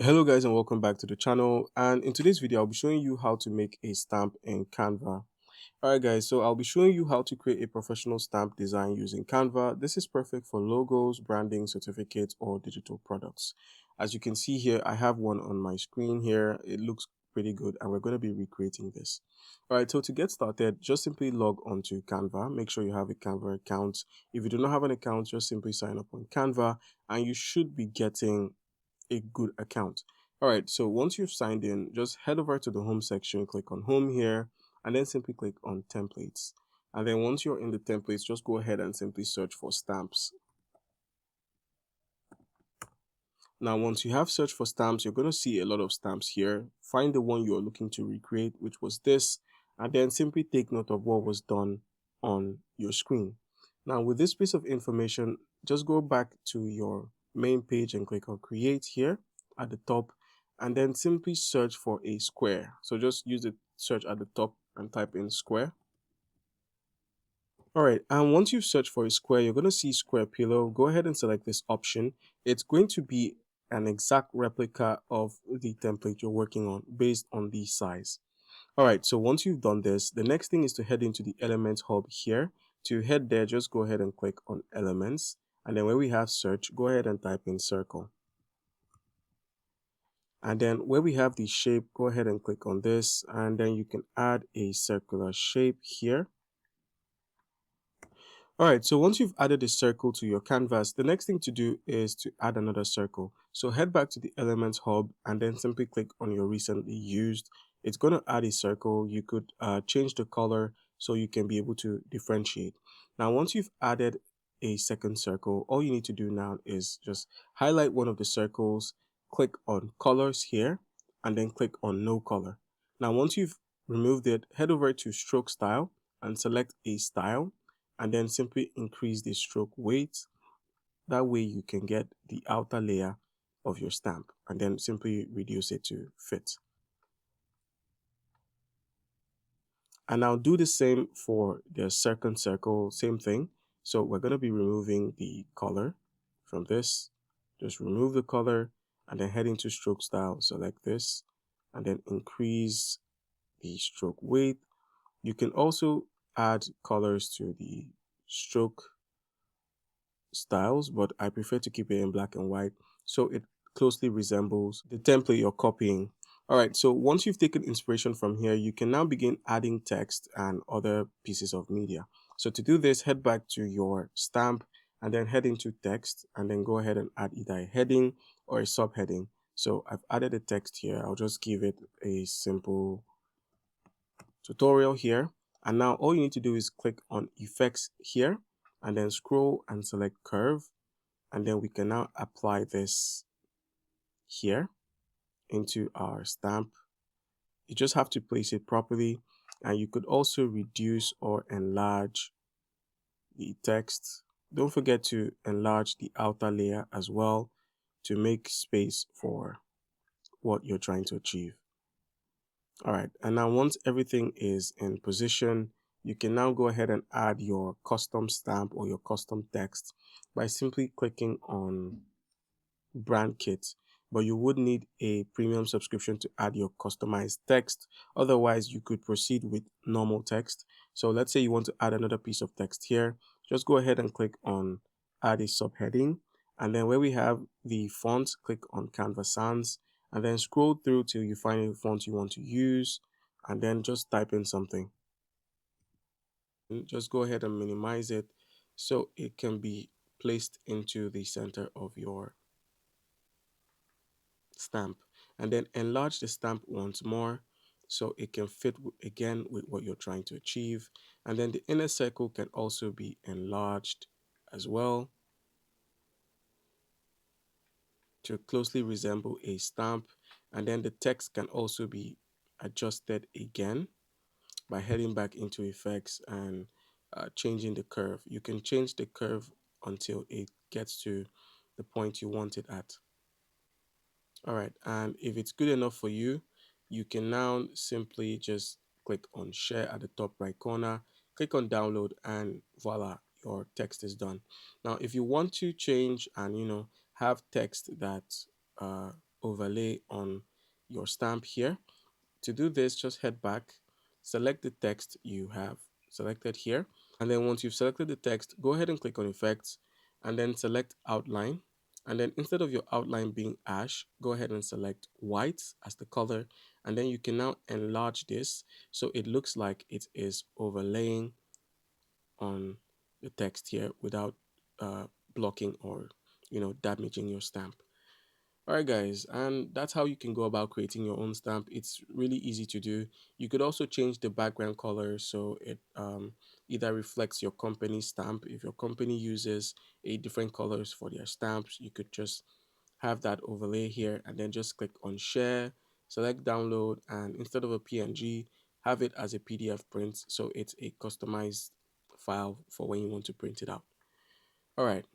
Hello guys and welcome back to the channel, and in today's video I'll be showing you how to make a stamp in Canva. Alright guys, so I'll be showing you how to create a professional stamp design using Canva. This is perfect for logos, branding, certificates, or digital products. As you can see here, I have one on my screen here. It looks pretty good and we're going to be recreating this. Alright, so to get started, just simply log on to Canva. Make sure you have a Canva account. If you do not have an account, just simply sign up on Canva and you should be getting a good account. All right, so once you've signed in, just head over to the home section, click on home here, and then simply click on templates. And then once you're in the templates, just go ahead and simply search for stamps. Now, once you have searched for stamps, you're going to see a lot of stamps here. Find the one you're looking to recreate, which was this, and then simply take note of what was done on your screen. Now, with this piece of information, just go back to your main page and click on create here at the top, and then simply search for a square. So just use the search at the top and type in square. All right, and once you've searched for a square, you're going to see square pillow. Go ahead and select this option. It's going to be an exact replica of the template you're working on based on the size. All right, so once you've done this, the next thing is to head into the Elements hub here. To head there, just go ahead and click on Elements. And then where we have search, go ahead and type in circle. And then where we have the shape, go ahead and click on this. And then you can add a circular shape here. All right, so once you've added a circle to your canvas, the next thing to do is to add another circle. So head back to the Elements hub and then simply click on your recently used. It's going to add a circle. You could change the color so you can be able to differentiate. Now, once you've added a second circle, all you need to do now is just highlight one of the circles, click on colors here, and then click on no color. Now, once you've removed it, head over to stroke style and select a style, and then simply increase the stroke weight. That way you can get the outer layer of your stamp, and then simply reduce it to fit. And I'll do the same for the second circle, same thing. So we're going to be removing the color from this. Just remove the color and then head into stroke style, select this, and then increase the stroke weight. You can also add colors to the stroke styles, but I prefer to keep it in black and white so it closely resembles the template you're copying. All right, so once you've taken inspiration from here, you can now begin adding text and other pieces of media. So to do this, head back to your stamp and then head into text and then go ahead and add either a heading or a subheading. So I've added a text here. I'll just give it a simple tutorial here. And now all you need to do is click on effects here and then scroll and select curve. And then we can now apply this here into our stamp. You just have to place it properly, and you could also reduce or enlarge the text. Don't forget to enlarge the outer layer as well to make space for what you're trying to achieve. All right, and now once everything is in position, you can now go ahead and add your custom stamp or your custom text by simply clicking on brand kit, but you would need a premium subscription to add your customized text. Otherwise, you could proceed with normal text. So let's say you want to add another piece of text here. Just go ahead and click on add a subheading. And then where we have the font, click on Canva Sans and then scroll through till you find a font you want to use and then just type in something. Just go ahead and minimize it so it can be placed into the center of your stamp, and then enlarge the stamp once more so it can fit again with what you're trying to achieve. And then the inner circle can also be enlarged as well to closely resemble a stamp. And then the text can also be adjusted again by heading back into effects and changing the curve. You can change the curve until it gets to the point you want it at. All right, and if it's good enough for you, you can now simply just click on share at the top right corner, click on download, and voila, your text is done. Now, if you want to change and have text that overlay on your stamp here. To do this, just head back, select the text you have selected here. And then once you've selected the text, go ahead and click on effects and then select outline. And then instead of your outline being ash, go ahead and select white as the color. And then you can now enlarge this so it looks like it is overlaying on the text here without uh, blocking or damaging your stamp. All right, guys, and that's how you can go about creating your own stamp. It's really easy to do. You could also change the background color so it either reflects your company stamp. If your company uses a different colors for their stamps, you could just have that overlay here and then just click on share, select download, and instead of a PNG, have it as a PDF print so it's a customized file for when you want to print it out. All right.